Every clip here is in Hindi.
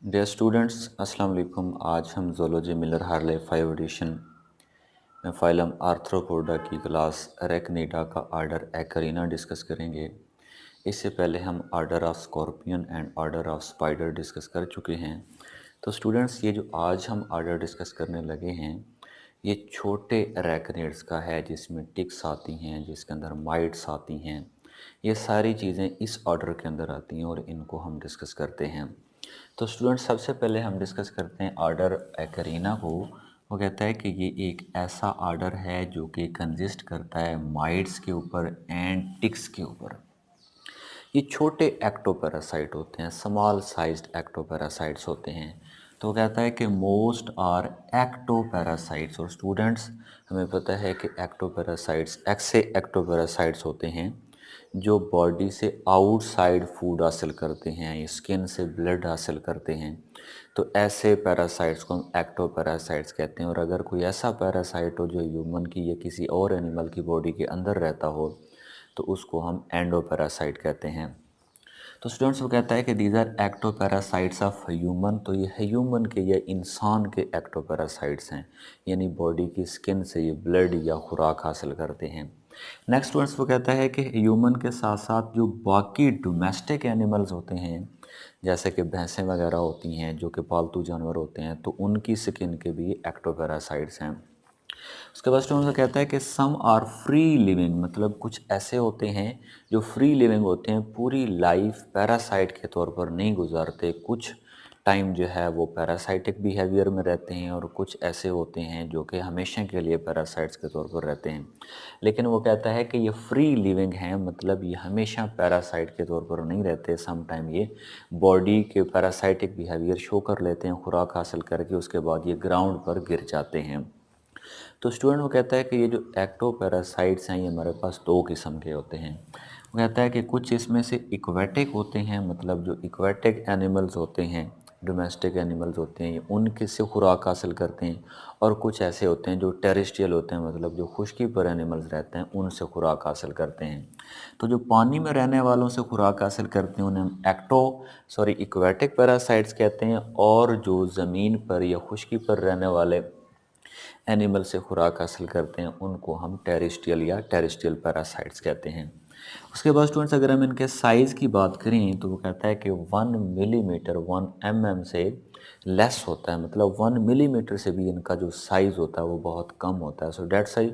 डियर स्टूडेंट्स अस्सलाम वालेकुम। आज हम ज़ूलॉजी मिलर हार्ले 5 एडिशन में फाइलम आर्थ्रोपोडा की क्लास अरेक्निडा का आर्डर एक्रीना डिस्कस करेंगे। इससे पहले हम order of scorpion and order of spider discuss कर चुके हैं। तो स्टूडेंट्स ये जो आज हम आर्डर डिस्कस करने लगे हैं ये छोटे अरेक्निड्स का है, जिसमें टिक्स आती हैं, जिसके अंदर माइट्स आती हैं। ये सारी चीज़ें इस ऑर्डर के अंदर आती हैं और इनको हम डिस्कस करते हैं। तो स्टूडेंट सबसे पहले हम डिस्कस करते हैं आर्डर एक्रीना को। वो कहता है कि ये एक ऐसा आर्डर है जो कि कंसिस्ट करता है माइट्स के ऊपर एंड टिक्स के ऊपर। ये छोटे एक्टोपैरासाइट होते हैं, स्मॉल साइज्ड एक्टोपैरासाइट्स होते हैं। तो वो कहता है कि मोस्ट आर एक्टोपैरासाइट्स। और स्टूडेंट्स हमें पता है कि एक्टोपैरासाइट्स ऐसे एक्टोपैरासाइट्स होते हैं जो बॉडी से आउटसाइड फूड हासिल करते हैं, स्किन से ब्लड हासिल करते हैं। तो ऐसे पैरासाइट्स को हम एक्टोपैरासाइट्स कहते हैं। और अगर कोई ऐसा पैरासाइट हो जो ह्यूमन की या किसी और एनिमल की बॉडी के अंदर रहता हो तो उसको हम एंडोपैरासाइट कहते हैं। तो स्टूडेंट्स वो कहता है कि these are ectoparasites of human. तो ये ह्यूमन के या इंसान के एक्टोपैरासाइट्स हैं, यानी बॉडी की स्किन से ये ब्लड या खुराक हासिल करते हैं। नेक्स्ट स्टूडेंट्स वो कहता है कि ह्यूमन के साथ साथ जो बाकी डोमेस्टिक एनिमल्स होते हैं, जैसे कि भैंसें वगैरह होती हैं जो कि पालतू जानवर होते हैं, तो उनकी स्किन के भी एक्टोपैरासाइट्स हैं। उसके बाद स्टूडेंट कहता है कि सम आर फ्री लिविंग, मतलब कुछ ऐसे होते हैं जो फ्री लिविंग होते हैं, पूरी लाइफ पैरासाइट के तौर पर नहीं गुजारते। कुछ टाइम जो है वो पैरासाइटिक बिहेवियर में रहते हैं और कुछ ऐसे होते हैं जो कि हमेशा के लिए पैरासाइट्स के तौर पर रहते हैं। लेकिन वो कहता है कि ये फ्री लिविंग हैं, मतलब ये हमेशा पैरासाइट के तौर पर नहीं रहते। सम टाइम ये बॉडी के पैरासाइटिक बिहेवियर शो कर लेते हैं, खुराक हासिल करके उसके बाद ये ग्राउंड पर गिर जाते हैं। तो स्टूडेंट वो कहता है कि ये जो एक्टोपैरासाइट्स हैं ये हमारे पास दो किस्म के होते हैं। वो कहता है कि कुछ इसमें से इक्वेटिक होते हैं, मतलब जो इक्वेटिक एनिमल्स होते हैं, डोमेस्टिक एनिमल्स होते हैं, ये उनके से खुराक हासिल करते हैं। और कुछ ऐसे होते हैं जो टेरेस्ट्रियल होते हैं, मतलब जो खुश्की पर एनिमल्स रहते हैं, उनसे खुराक हासिल करते हैं। तो जो पानी में रहने वालों से खुराक हासिल करते हैं उन्हें हम इक्वेटिक पैरासाइट्स कहते हैं। और जो ज़मीन पर या खुश्की पर रहने वाले एनिमल से खुराक हासिल करते हैं उनको हम टेरेस्ट्रियल या टेरेस्ट्रियल पैरासाइट्स कहते हैं। उसके बाद स्टूडेंट्स अगर हम इनके साइज़ की बात करें तो वो कहता है कि 1 मिलीमीटर 1 mm से लेस होता है, मतलब 1 मिलीमीटर से भी इनका जो साइज़ होता है वो बहुत कम होता है। सो डेट्स सही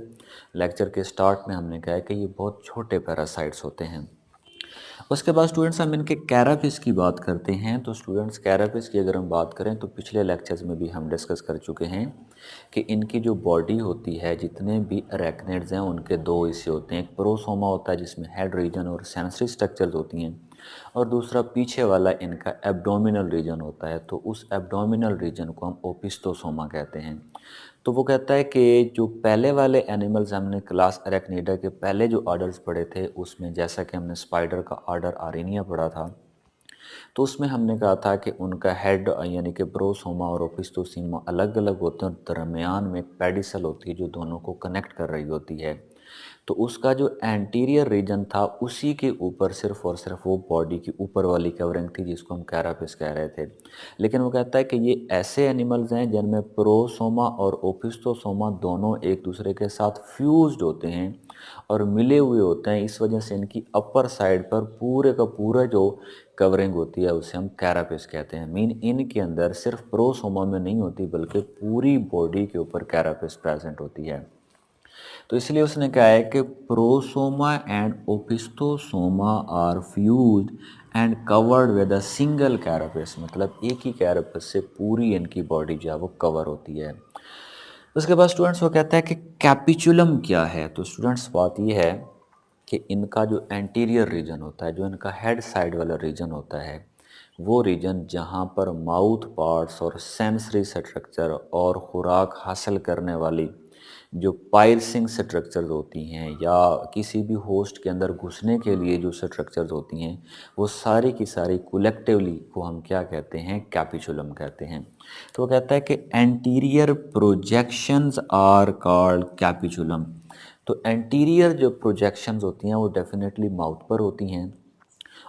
लेक्चर के स्टार्ट में हमने कहा है कि ये बहुत छोटे पैरासाइट्स होते हैं। उसके बाद स्टूडेंट्स हम इनके कैरापिस की बात करते हैं। तो स्टूडेंट्स कैरापिस की अगर हम बात करें तो पिछले लेक्चर्स में भी हम डिस्कस कर चुके हैं कि इनकी जो बॉडी होती है, जितने भी अरेक्निड्स हैं उनके दो हिस्से होते हैं। एक प्रोसोमा होता है जिसमें हेड रीजन और सेंसरी स्ट्रक्चर्स होती हैं, और दूसरा पीछे वाला इनका एब्डोमिनल रीजन होता है। तो उस एब्डोमिनल रीजन को हम ओपिस्टोसोमा कहते हैं। तो वो कहता है कि जो पहले वाले एनिमल्स हमने क्लास अरेक्निडा के पहले जो ऑर्डर्स पढ़े थे उसमें, जैसा कि हमने स्पाइडर का ऑर्डर आरेनिया पढ़ा था, तो उसमें हमने कहा था कि उनका हेड यानी कि प्रोसोमा और ओपिस्टोसीमा अलग अलग होते हैं और दरमियान में एक पेडिसल होती है जो दोनों को कनेक्ट कर रही होती है। तो उसका जो एंटीरियर रीजन था उसी के ऊपर सिर्फ और सिर्फ वो बॉडी की ऊपर वाली कवरिंग थी जिसको हम कैरापिस कह रहे थे। लेकिन वो कहता है कि ये ऐसे एनिमल्स हैं जिनमें प्रोसोमा और ओपिस्टोसोमा दोनों एक दूसरे के साथ फ्यूज्ड होते हैं और मिले हुए होते हैं। इस वजह से इनकी अपर साइड पर पूरे का पूरा जो कवरिंग होती है उसे हम कैरापिस कहते हैं। मीन इनके अंदर सिर्फ प्रोसोमा में नहीं होती बल्कि पूरी बॉडी के ऊपर कैरापिस प्रेजेंट होती है। तो इसलिए उसने कहा है कि prosoma and opisthosoma are fused and covered with a single carapace, मतलब एक ही कैरापिस से पूरी इनकी बॉडी जो है वो कवर होती है। उसके बाद स्टूडेंट्स वो कहता है कि कैपिचुलम क्या है। तो स्टूडेंट्स बात ये है कि इनका जो एंटीरियर रीजन होता है, जो इनका हेड साइड वाला रीजन होता है, वो रीजन जहाँ पर माउथ पार्ट्स और सेंसरी स्ट्रक्चर और खुराक हासिल करने वाली जो पायर्सिंग स्ट्रक्चर्स होती हैं या किसी भी होस्ट के अंदर घुसने के लिए जो स्ट्रक्चर्स होती हैं, वो सारी की सारी कलेक्टिवली को हम क्या कहते हैं, कैपिचुलम कहते हैं। तो वो कहता है कि anterior projections are called capitulum. तो एंटीरियर जो प्रोजेक्शंस होती हैं वो डेफिनेटली माउथ पर होती हैं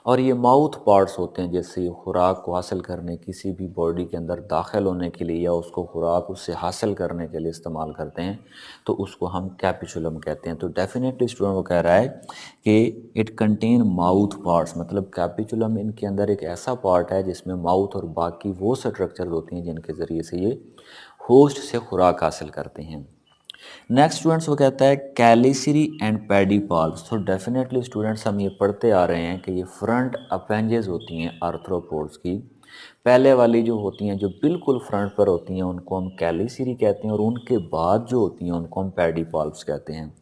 और ये माउथ पार्ट्स होते हैं, जैसे ये खुराक को हासिल करने किसी भी बॉडी के अंदर दाखिल होने के लिए या उसको खुराक उससे हासिल करने के लिए इस्तेमाल करते हैं, तो उसको हम कैपिचुलम कहते हैं। तो डेफिनेटली स्टूडेंट वो कह रहा है कि इट कंटेन माउथ पार्ट्स, मतलब कैपिचुलम इनके अंदर एक ऐसा पार्ट है जिसमें माउथ और बाकी वो स्ट्रक्चर होती हैं जिनके ज़रिए से ये होस्ट से खुराक हासिल करते हैं। नेक्स्ट स्टूडेंट्स वो कहता है कैलिसरी एंड पेडिपाल्स। तो डेफिनेटली स्टूडेंट्स हम ये पढ़ते आ रहे हैं कि ये फ्रंट अपेंजेस होती हैं आर्थ्रोपोड्स की। पहले वाली जो होती हैं, जो बिल्कुल फ्रंट पर होती हैं, उनको हम कैलिसरी कहते हैं, और उनके बाद जो होती हैं उनको हम पेडिपाल्स कहते हैं।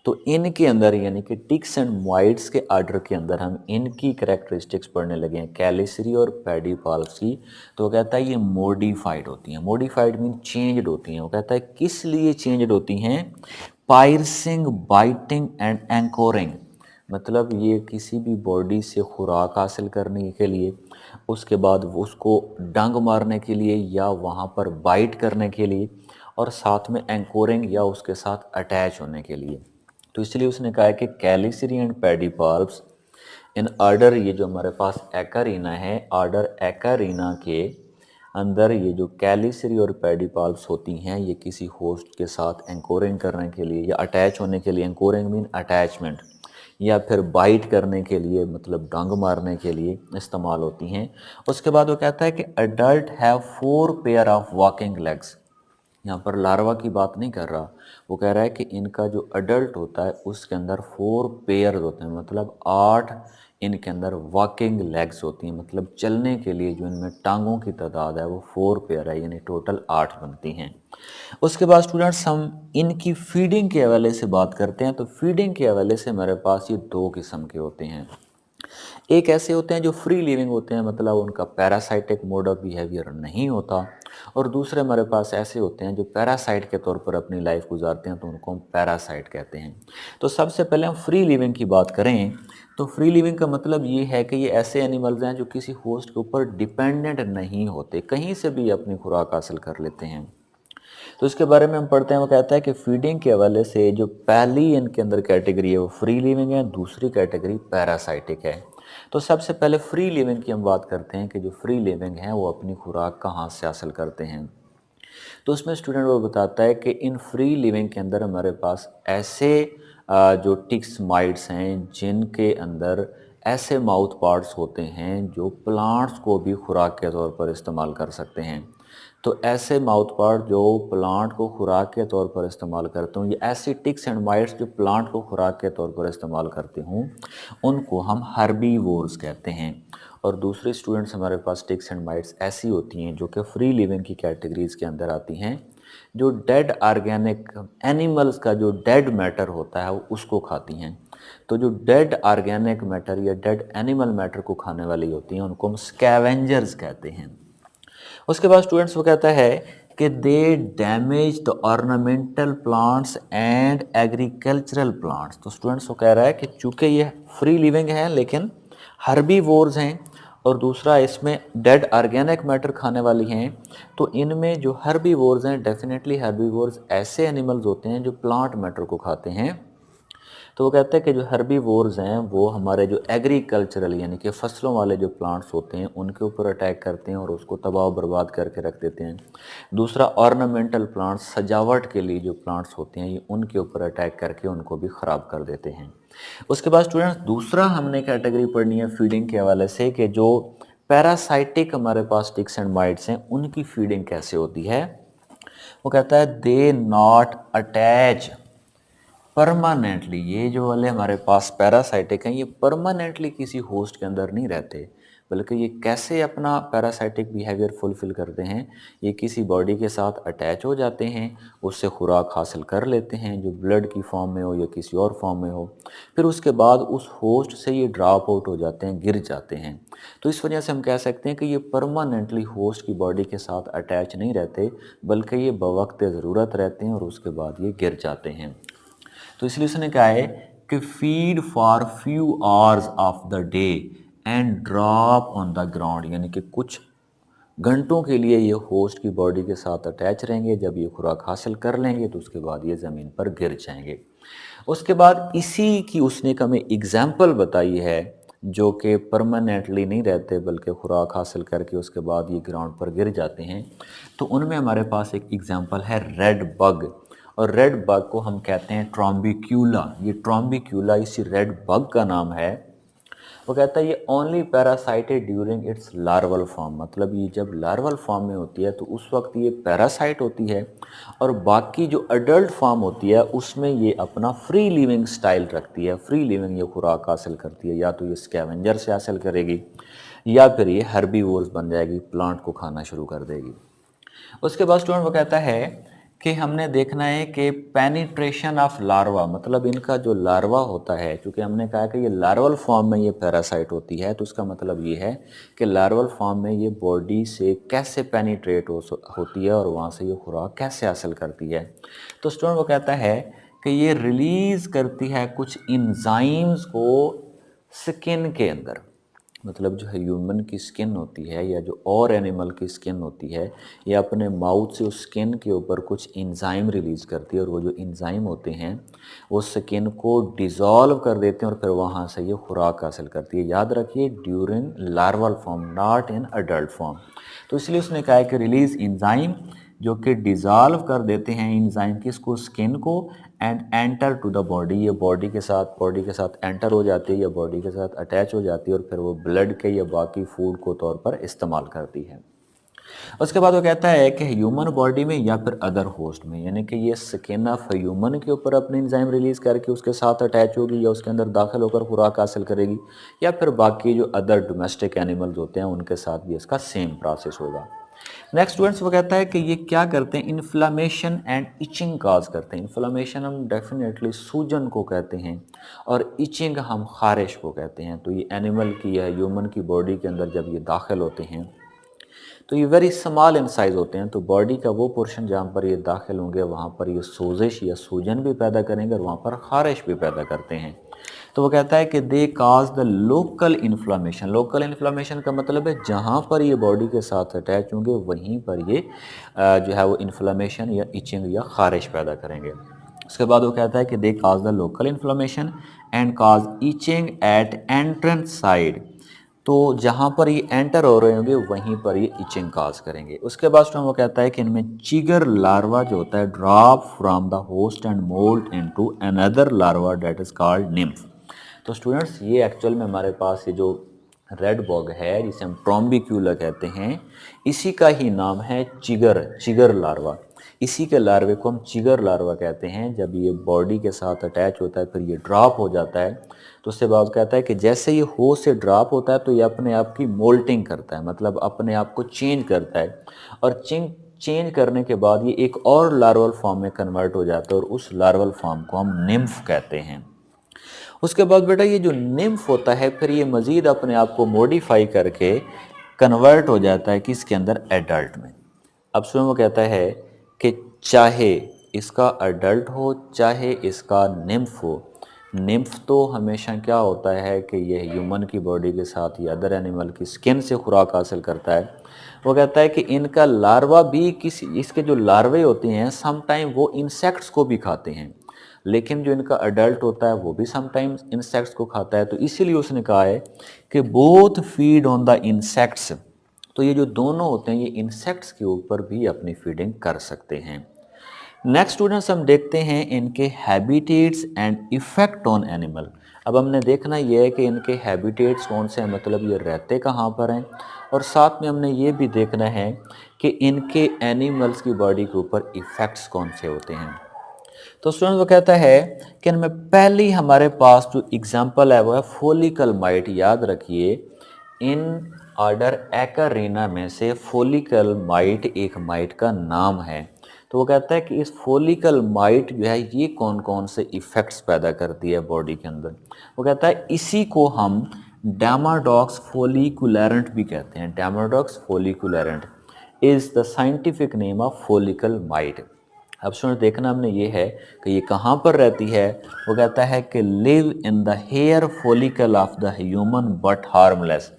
तो इनके अंदर यानी कि टिक्स एंड माइट्स के आर्डर के अंदर हम इनकी करेक्टरिस्टिक्स पढ़ने लगे हैं, कैलिसरी और पेडिपाल्स की। तो वो कहता है ये मॉडिफाइड होती हैं। मॉडिफाइड मीन चेंज्ड होती हैं। वो कहता है किस लिए चेंज्ड होती हैं? पायर्सिंग, बाइटिंग एंड एंकोरिंग, मतलब ये किसी भी बॉडी से खुराक हासिल करने के लिए, उसके बाद उसको डंग मारने के लिए या वहाँ पर बाइट करने के लिए, और साथ में एंकोरिंग या उसके साथ अटैच होने के लिए। तो इसलिए उसने कहा है कि कैलिसरी एंड पेडिपाल्प्स इन ऑर्डर, ये जो हमारे पास एकारीना है, ऑर्डर एकारीना के अंदर ये जो कैलिसरी और पेडिपाल्प्स होती हैं, ये किसी होस्ट के साथ एंकोरिंग करने के लिए या अटैच होने के लिए, एंकोरिंग मीन अटैचमेंट, या फिर बाइट करने के लिए, मतलब डंग मारने के लिए इस्तेमाल होती हैं। उसके बाद वो कहता है कि adult have 4 pair of walking legs. यहाँ पर लार्वा की बात नहीं कर रहा, वो कह रहा है कि इनका जो अडल्ट होता है उसके अंदर 4 पेयर होते हैं, मतलब 8 इनके अंदर वॉकिंग लेग्स होती हैं, मतलब चलने के लिए जो इनमें टांगों की तादाद है वो 4 पेयर है, यानी टोटल 8 बनती हैं। उसके बाद स्टूडेंट्स हम इनकी फीडिंग के हवाले से बात करते हैं। तो फीडिंग के हवाले से हमारे पास ये 2 किस्म के होते हैं। एक ऐसे होते हैं जो फ्री लिविंग होते हैं, मतलब उनका पैरासाइटिक मोड ऑफ बिहेवियर नहीं होता, और दूसरे हमारे पास ऐसे होते हैं जो पैरासाइट के तौर पर अपनी लाइफ गुजारते हैं, तो उनको हम पैरासाइट कहते हैं। तो सबसे पहले हम फ्री लिविंग की बात करें, तो फ्री लिविंग का मतलब ये है कि ये ऐसे एनिमल्स हैं जो किसी होस्ट के ऊपर डिपेंडेंट नहीं होते, कहीं से भी अपनी खुराक हासिल कर लेते हैं। तो इसके बारे में हम पढ़ते हैं, वो कहता है कि फीडिंग के हवाले से जो पहली इनके अंदर कैटेगरी है वो फ्री लिविंग है, दूसरी कैटेगरी पैरासाइटिक है। तो सबसे पहले फ्री लिविंग की हम बात करते हैं कि जो फ्री लिविंग है वो अपनी खुराक कहाँ से हासिल करते हैं। तो उसमें स्टूडेंट वो बताता है कि इन फ्री लिविंग के अंदर हमारे पास ऐसे जो टिक्स माइट्स हैं जिनके अंदर ऐसे माउथ पार्ट्स होते हैं जो प्लांट्स को भी खुराक के तौर पर इस्तेमाल कर सकते हैं। तो ऐसे माउथ पार्ट जो प्लांट को खुराक के तौर पर इस्तेमाल करते हूँ, ये ऐसी टिक्स एंड माइट्स जो प्लांट को खुराक के तौर पर इस्तेमाल करते हूँ, उनको हम हर्बीवोर्स कहते हैं। और दूसरे स्टूडेंट्स हमारे पास टिक्स एंड माइट्स ऐसी होती हैं जो कि फ्री लिविंग की कैटेगरीज के अंदर आती हैं, जो डेड ऑर्गेनिक एनिमल्स का जो डेड मैटर होता है वो उसको खाती हैं। तो जो डेड ऑर्गेनिक मैटर या डेड एनिमल मैटर को खाने वाली होती हैं उनको हम स्कैवेंजर्स कहते हैं। उसके बाद स्टूडेंट्स वो कहता है कि they damage the ornamental plants and agricultural plants. तो स्टूडेंट्स वो कह रहा है कि चूँकि ये फ्री लिविंग हैं लेकिन हर्बीवोर्स हैं, और दूसरा इसमें डेड ऑर्गेनिक मैटर खाने वाली हैं, तो इनमें जो हर्बीवोर्स हैं, डेफिनेटली हर्बीवोर्स ऐसे एनिमल्स होते हैं जो प्लांट मैटर को खाते हैं। तो वो कहते हैं कि जो हर्बीवोर्स हैं वो हमारे जो एग्रीकल्चरल यानी कि फसलों वाले जो प्लांट्स होते हैं उनके ऊपर अटैक करते हैं और उसको तबाह बर्बाद करके रख देते हैं। दूसरा ऑर्नामेंटल प्लांट्स, सजावट के लिए जो प्लांट्स होते हैं ये उनके ऊपर अटैक करके उनको भी ख़राब कर देते हैं। उसके बाद स्टूडेंट्स दूसरा हमने कैटेगरी पढ़नी है फीडिंग के हवाले से कि जो पैरासाइटिक हमारे पास टिक्स एंड माइट्स हैं उनकी फीडिंग कैसे होती है। वो कहता है दे नॉट अटैच परमानेंटली। ये जो वाले हमारे पास पैरासाइटिक हैं ये परमानेंटली किसी होस्ट के अंदर नहीं रहते, बल्कि ये कैसे अपना पैरासाइटिक बिहेवियर फुलफिल करते हैं, ये किसी बॉडी के साथ अटैच हो जाते हैं, उससे खुराक हासिल कर लेते हैं, जो ब्लड की फॉर्म में हो या किसी और फॉर्म में हो, फिर उसके बाद उस होस्ट से ये ड्रॉप आउट हो जाते हैं, गिर जाते हैं। तो इस वजह से हम कह सकते हैं कि ये परमानेंटली होस्ट की बॉडी के साथ अटैच नहीं रहते, बल्कि ये बवक्त ज़रूरत रहते हैं और उसके बाद ये गिर जाते हैं। तो इसलिए उसने कहा है कि feed for few hours of the day and drop on the ground, यानी कि कुछ घंटों के लिए ये होस्ट की बॉडी के साथ अटैच रहेंगे, जब ये खुराक हासिल कर लेंगे तो उसके बाद ये ज़मीन पर गिर जाएंगे। उसके बाद इसी की उसने एक हमें एग्जाम्पल बताई है जो कि परमानेंटली नहीं रहते बल्कि खुराक हासिल करके उसके बाद ये ग्राउंड पर गिर जाते हैं। तो उनमें हमारे पास एक एग्जांपल है रेड बग, और रेड बग को हम कहते हैं ट्रॉम्बिक्यूला। ये ट्रॉम्बिक्यूला इसी रेड बग का नाम है। वो कहता है ये only parasitized during its larval form, मतलब ये जब लार्वल फॉर्म में होती है तो उस वक्त ये पैरासाइट होती है, और बाकी जो अडल्ट फॉर्म होती है उसमें ये अपना फ्री लिविंग स्टाइल रखती है। फ्री लिविंग ये खुराक हासिल करती है, या तो ये स्कैवेंजर से हासिल करेगी या फिर ये हर्बीवोर्स बन जाएगी, प्लांट को खाना शुरू कर देगी। उसके बाद स्टूडेंट वो कहता है कि हमने देखना है कि पेनिट्रेशन ऑफ लार्वा, मतलब इनका जो लार्वा होता है, क्योंकि हमने कहा कि ये लार्वल फॉर्म में ये पैरासाइट होती है, तो उसका मतलब ये है कि लार्वल फॉर्म में ये बॉडी से कैसे पेनिट्रेट होती है और वहाँ से ये खुराक कैसे हासिल करती है। तो स्टूडेंट वो कहता है कि ये रिलीज़ करती है कुछ इंजाइम्स को स्किन के अंदर, मतलब जो ह्यूमन की स्किन होती है या जो और एनिमल की स्किन होती है, ये अपने माउथ से उस स्किन के ऊपर कुछ इंजाइम रिलीज़ करती है, और वो जो इंजाइम होते हैं वो स्किन को डिज़ोल्व कर देते हैं और फिर वहाँ से ये खुराक हासिल करती है। याद रखिए during larval form, not in adult form. तो इसलिए उसने कहा है कि रिलीज़ इंजाइम जो कि डिज़ोल्व कर देते हैं इंजाइम किसको, स्किन को, and enter to the body, ये बॉडी के साथ एंटर हो जाती है या बॉडी के साथ अटैच हो जाती है, और फिर वो ब्लड के या बाकी फूड को तौर पर इस्तेमाल करती है। उसके बाद वो कहता है कि ह्यूमन बॉडी में या फिर अदर होस्ट में, यानी कि ये स्किन ऑफ ह्यूमन के ऊपर अपने इंजाइम रिलीज़ करके उसके साथ अटैच होगी या उसके अंदर दाखिल होकर खुराक हासिल करेगी, या फिर बाकी जो अदर डोमेस्टिक एनिमल्स होते हैं उनके साथ भी इसका सेम प्रोसेस होगा। नेक्स्ट स्टूडेंट्स वो कहता है कि ये क्या करते हैं, इन्फ्लामेशन एंड इचिंग काज करते हैं। इन्फ्लामेशन हम डेफिनेटली सूजन को कहते हैं, और इचिंग हम खारिश को कहते हैं। तो ये एनिमल की या ह्यूमन की बॉडी के अंदर जब ये दाखिल होते हैं तो ये वेरी स्मॉल इन साइज़ होते हैं, तो बॉडी का वो पोर्शन जहाँ पर ये दाखिल होंगे वहाँ पर ये सोजिश या सूजन भी पैदा करेंगे और वहाँ पर खारिश भी पैदा करते हैं। तो वो कहता है कि they cause the local inflammation. Local inflammation का मतलब है जहाँ पर ये बॉडी के साथ अटैच होंगे वहीं पर ये जो है वो इन्फ्लामेशन या इचिंग या खारिश पैदा करेंगे। उसके बाद वो कहता है कि they cause the local inflammation and cause itching at entrance side, तो जहाँ पर ये एंटर हो रहे होंगे वहीं पर ये इचिंग काज करेंगे। उसके बाद वो कहता है कि इनमें चिगर लार्वा जो होता है drop from the host and moult into another larva that is called nymph. तो स्टूडेंट्स ये एक्चुअल में हमारे पास ये जो रेड बॉग है जिसे हम ट्रॉम्बिक्यूला कहते हैं, इसी का ही नाम है चिगर लार्वा। इसी के लार्वे को हम चिगर लार्वा कहते हैं। जब ये बॉडी के साथ अटैच होता है फिर ये ड्रॉप हो जाता है, तो उससे बाद कहता है कि जैसे ये होस्ट से ड्रॉप होता है तो ये अपने आप की मोल्टिंग करता है, मतलब अपने आप को चेंज करता है, और चेंज करने के बाद ये एक और लार्वल फॉर्म में कन्वर्ट हो जाता है, और उस लार्वल फॉर्म को हम निम्फ कहते हैं। उसके बाद बेटा ये जो निम्फ होता है फिर ये मज़ीद अपने आप को मॉडिफाई करके कन्वर्ट हो जाता है किसके अंदर, एडल्ट में। अब सुनो वो कहता है कि चाहे इसका अडल्ट हो चाहे इसका निम्फ हो, निम्फ तो हमेशा क्या होता है कि ये ह्यूमन की बॉडी के साथ या अदर एनिमल की स्किन से खुराक हासिल करता है। वो कहता है कि इनका लार्वा भी किसी, इसके जो लार्वे होते हैं समटाइम वो इंसेक्ट्स को भी खाते हैं, लेकिन जो इनका अडल्ट होता है वो भी समटाइम्स इंसेक्ट्स को खाता है। तो इसीलिए उसने कहा है कि both feed on the insects, तो ये जो दोनों होते हैं ये इंसेक्ट्स के ऊपर भी अपनी फीडिंग कर सकते हैं। नेक्स्ट स्टूडेंट्स हम देखते हैं इनके habitats and effect on animal. अब हमने देखना ये है कि इनके हैबिटेट्स कौन से हैं, मतलब ये रहते कहाँ पर हैं, और साथ में हमने ये भी देखना है कि इनके एनिमल्स की बॉडी के ऊपर इफ़ेक्ट्स कौन से होते हैं। तो स्टूडेंट वो कहता है कि इनमें पहली हमारे पास जो एग्जांपल है वो है फोलिकल माइट। याद रखिए इन ऑर्डर एक्रेना में से फोलिकल माइट एक माइट का नाम है। तो वो कहता है कि इस फोलिकल माइट जो है ये कौन कौन से इफ़ेक्ट्स पैदा करती है बॉडी के अंदर। वो कहता है इसी को हम डेमाडॉक्स फोलिकुलेरेंट भी कहते हैं। Demodex folliculorum is the scientific name of follicle mite. अब सुनो देखना हमने ये है कि ये कहाँ पर रहती है। वो कहता है कि live in the hair follicle of the human but harmless.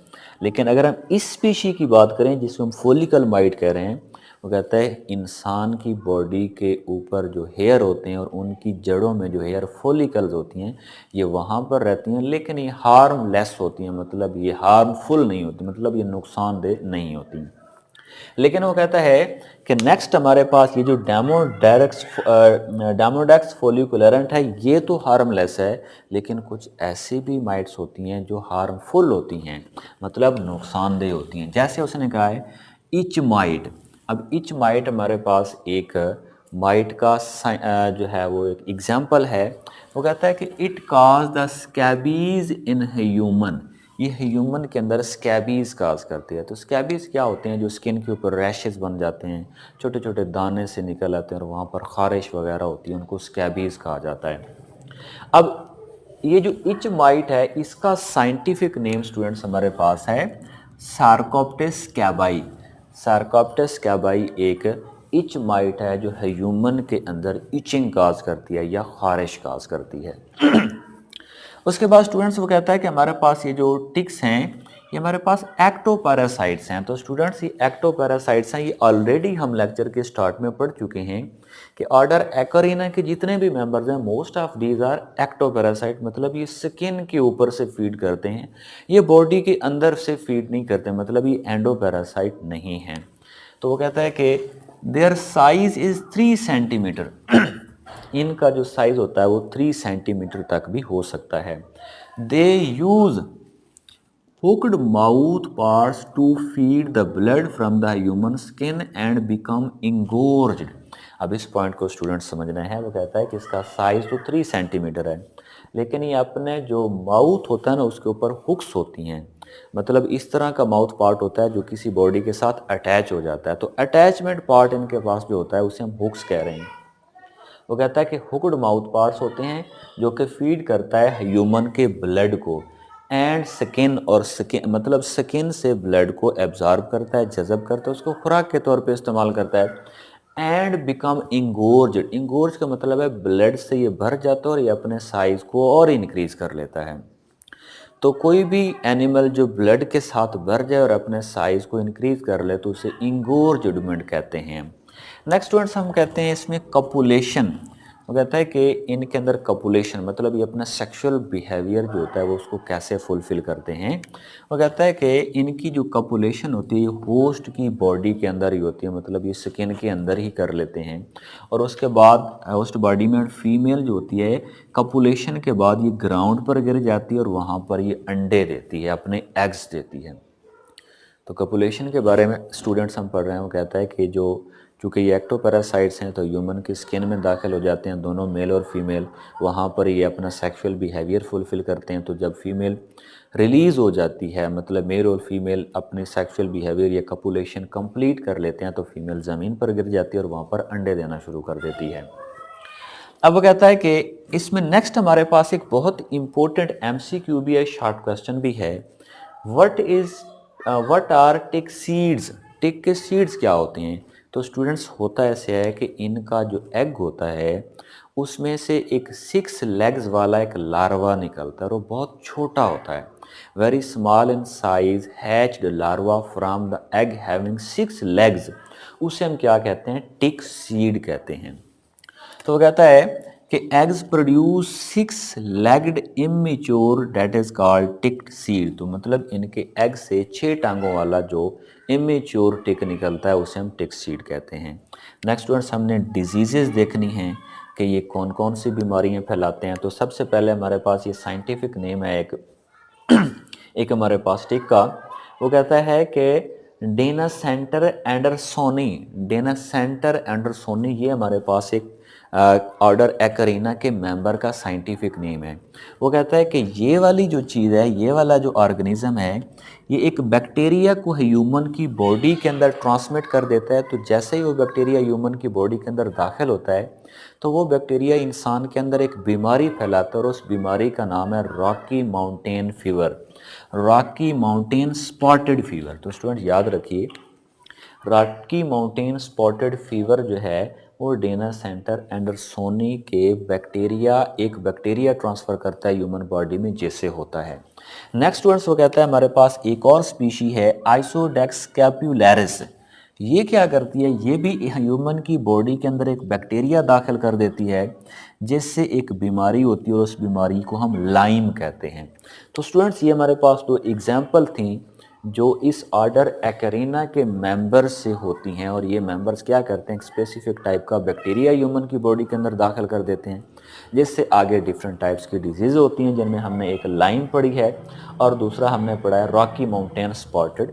लेकिन अगर हम इस स्पीशी की बात करें जिसको हम फोलिकल माइट कह रहे हैं, वो कहता है इंसान की बॉडी के ऊपर जो हेयर होते हैं और उनकी जड़ों में जो हेयर फॉलिकल्स होती हैं ये वहाँ पर रहती हैं, लेकिन ये हार्मलेस होती हैं, मतलब ये हार्मफुल नहीं होती, मतलब ये नुकसानदेह नहीं होती। लेकिन वो कहता है कि नेक्स्ट हमारे पास ये जो डेमोडेक्स फोलिकुलेरेंट है ये तो हार्मलेस है, लेकिन कुछ ऐसी भी माइट्स होती हैं जो हार्मफुल होती हैं, मतलब नुकसानदेह होती हैं। जैसे उसने कहा है इच माइट। अब इच माइट हमारे पास एक माइट का जो है वो एक एग्जाम्पल है। वो कहता है कि it cause the scabies in human. ये ह्यूमन के अंदर स्कैबीज काज करती है। तो स्कैबीज क्या होते हैं? जो स्किन के ऊपर रैशेस बन जाते हैं, छोटे छोटे दाने से निकल आते हैं और वहाँ पर खारिश वगैरह होती है, उनको स्कैबीज कहा जाता है। अब ये जो इच माइट है इसका साइंटिफिक नेम स्टूडेंट्स हमारे पास है सार्कोप्टेस स्कैबाई। सार्कोप्टेस स्कैबाई एक इच माइट है जो ह्यूमन के अंदर इचिंग काज करती है या खारिश काज करती है। उसके बाद स्टूडेंट्स वो कहता है कि हमारे पास ये जो टिक्स हैं ये हमारे पास एक्टोपैरासाइट्स हैं। तो स्टूडेंट्स ये एक्टोपैरासाइट्स हैं, ये ऑलरेडी हम लेक्चर के स्टार्ट में पढ़ चुके हैं कि ऑर्डर एक्वेरिना के जितने भी मेंबर्स हैं most of these are ectoparasite, मतलब ये स्किन के ऊपर से फीड करते हैं, ये बॉडी के अंदर से फीड नहीं करते, मतलब ये एंडोपैरासाइट नहीं हैं। तो वो कहता है कि देयर साइज इज 3 सेंटीमीटर। इनका जो साइज होता है वो 3 सेंटीमीटर तक भी हो सकता है। दे use hooked mouth parts to feed the blood from the human skin and become engorged। अब इस पॉइंट को स्टूडेंट समझना है। वो कहता है कि इसका साइज तो 3 सेंटीमीटर है, लेकिन ये अपने जो माउथ होता है ना उसके ऊपर हुक्स होती हैं, मतलब इस तरह का माउथ पार्ट होता है जो किसी बॉडी के साथ अटैच हो जाता है। तो अटैचमेंट पार्ट इनके पास जो होता है उसे हम हुक्स कह रहे हैं। वो कहता है कि हुक्ड माउथ पार्ट्स होते हैं जो कि फीड करता है ह्यूमन के ब्लड को, एंड स्किन, और स्किन मतलब स्किन से ब्लड को एब्जॉर्ब करता है, जज़ब करता है, उसको खुराक के तौर पे इस्तेमाल करता है। And become इंगोर्ज। इंगोर्ज का मतलब है ब्लड से ये भर जाता है और ये अपने साइज को और इंक्रीज कर लेता है। तो कोई भी एनिमल जो ब्लड के साथ भर जाए और अपने साइज को इंक्रीज कर ले तो उसे इंगोर्जमेंट कहते हैं। नेक्स्ट स्टूडेंट्स हम कहते हैं इसमें कपुलेशन। वो कहता है कि इनके अंदर कपुलेशन मतलब ये अपना सेक्सुअल बिहेवियर जो होता है वो उसको कैसे फुलफिल करते हैं। वो कहता है कि इनकी जो कपुलेशन होती है होस्ट की बॉडी के अंदर ही होती है, मतलब ये स्किन के अंदर ही कर लेते हैं। और उसके बाद होस्ट बॉडी में फीमेल जो होती है कपुलेशन के बाद ये ग्राउंड पर गिर जाती है और वहाँ पर ये अंडे देती है, अपने एग्स देती है। तो कपुलेशन के बारे में स्टूडेंट्स हम पढ़ रहे हैं। वो कहता है कि जो चूँकि ये एक्टोपैरासाइट्स हैं तो ह्यूमन की स्किन में दाखिल हो जाते हैं दोनों मेल और फीमेल, वहाँ पर ये अपना सेक्सुअल बिहेवियर फुलफ़िल करते हैं। तो जब फीमेल रिलीज़ हो जाती है, मतलब मेल और फीमेल अपनी सेक्सुअल बिहेवियर या कपुलेशन कंप्लीट कर लेते हैं, तो फीमेल ज़मीन पर गिर जाती है और वहाँ पर अंडे देना शुरू कर देती है। अब वो कहता है कि इसमें नेक्स्ट हमारे पास एक बहुत इंपॉर्टेंट एमसीक्यू भी है, शॉर्ट क्वेश्चन भी है। What are tick seeds. Tick के सीड्स क्या होते हैं? तो स्टूडेंट्स होता ऐसे है कि इनका जो एग होता है उसमें से एक 6 लेग्स वाला एक लार्वा निकलता है और वो बहुत छोटा होता है। Very small in size hatched larva from the egg having 6 legs, उसे हम क्या कहते हैं? टिक सीड कहते हैं। तो वो कहता है कि eggs produce 6 legged immature date is called ticked seed. तो मतलब इनके एग से 6 टांगों वाला जो इमेच्योर टिक निकलता है उसे हम टिक सीड कहते हैं। नेक्स्ट स्टूडेंट्स हमने डिजीजेस देखनी है कि ये कौन कौन सी बीमारियां फैलाते हैं। तो सबसे पहले हमारे पास ये साइंटिफिक नेम है एक हमारे पास टिक का। वो कहता है कि डेनासेंटर एंडरसोनी। डेनासेंटर एंडरसोनी ये हमारे पास एक ऑर्डर एक्वेरिना के मेंबर का साइंटिफिक नेम है। वो कहता है कि ये वाली जो चीज़ है, ये वाला जो ऑर्गेनिज्म है, ये एक बैक्टीरिया को ह्यूमन की बॉडी के अंदर ट्रांसमिट कर देता है। तो जैसे ही वो बैक्टीरिया ह्यूमन की बॉडी के अंदर दाखिल होता है तो वो बैक्टीरिया इंसान के अंदर एक बीमारी फैलाता है और उस बीमारी का नाम है Rocky mountain fever, Rocky mountain spotted fever. तो स्टूडेंट याद रखिए, रॉकी माउंटेन स्पॉटेड फीवर जो है वो डेनासेंटर एंडरसोनी के एक बैक्टीरिया ट्रांसफ़र करता है ह्यूमन बॉडी में, जैसे होता है। नेक्स्ट स्टूडेंट्स वो कहता है हमारे पास एक और स्पीशी है आइसोडेक्स कैप्युलैरिस। ये क्या करती है, ये भी ह्यूमन की बॉडी के अंदर एक बैक्टीरिया दाखिल कर देती है, जिससे एक बीमारी होती है और उस बीमारी को हम लाइम कहते हैं। तो स्टूडेंट्स, ये हमारे पास दो एग्जाम्पल थी जो इस ऑर्डर एक्रेना के मेंबर्स से होती हैं, और ये मेंबर्स क्या करते हैं, एक स्पेसिफिक टाइप का बैक्टीरिया ह्यूमन की बॉडी के अंदर दाखिल कर देते हैं, जिससे आगे डिफरेंट टाइप्स की डिजीज़ होती हैं, जिनमें हमने एक लाइम पढ़ी है और दूसरा हमने पढ़ा है रॉकी माउंटेन स्पॉटेड